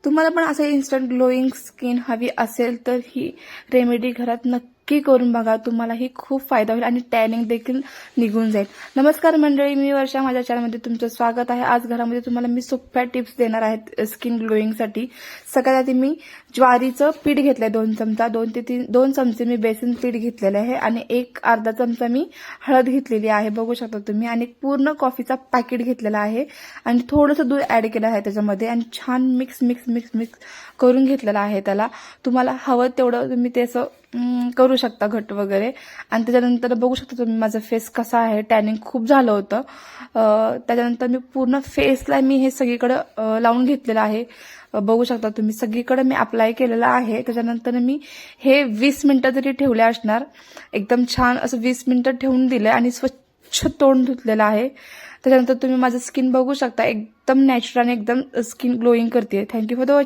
तुम्हाला पण असं इन्स्टंट ग्लोईंग स्किन हवी असेल तर ही रेमेडी घरात नक्की करून बघा. तुम्हालाही खूप फायदा होईल आणि टॅनिंग देखील निघून जाईल. नमस्कार मंडळी, मी वर्षा. माझ्या चॅनलमध्ये तुमचं स्वागत आहे. आज घरामध्ये तुम्हाला मी सोप्या टिप्स देणार आहेत स्किन ग्लोईंगसाठी. सगळ्यात आधी मी ज्वारीचं पीठ घेतलंय 2 चमचा, 2 चमचे मी बेसन पीठ घेतलेलं आहे आणि अर्धा चमचा मी हळद घेतलेली आहे, बघू शकता तुम्ही. आणि पूर्ण कॉफीचा पॅकेट घेतलेला आहे आणि थोडंसं दूध ऍड केलं आहे त्याच्यामध्ये आणि छान मिक्स करून घेतलेलं आहे. त्याला तुम्हाला हवं तेवढं तुम्ही ते असं करू शकता घट वगैरे. आणि त्याच्यानंतर बघू शकता तुम्ही माझा फेस कसा आहे. टॅनिंग खूप झालं होतं. त्याच्यानंतर मी पूर्ण फेसला मी हे सगळीकडे लावून घेतलेलं आहे, बघू शकता तुम्ही. सगळीकडे मी अप्लाय केलेलं आहे. त्याच्यानंतर मी हे 20 मिनिटं तरी ठेवले असणार. एकदम छान असं 20 मिनिटं ठेवून दिले आणि स्वच्छ तोंड धुतलेलं आहे. त्याच्यानंतर तुम्ही माझं स्किन बघू शकता, एकदम नॅचरल आणि एकदम स्किन ग्लोईंग करते. Thank you for the watching.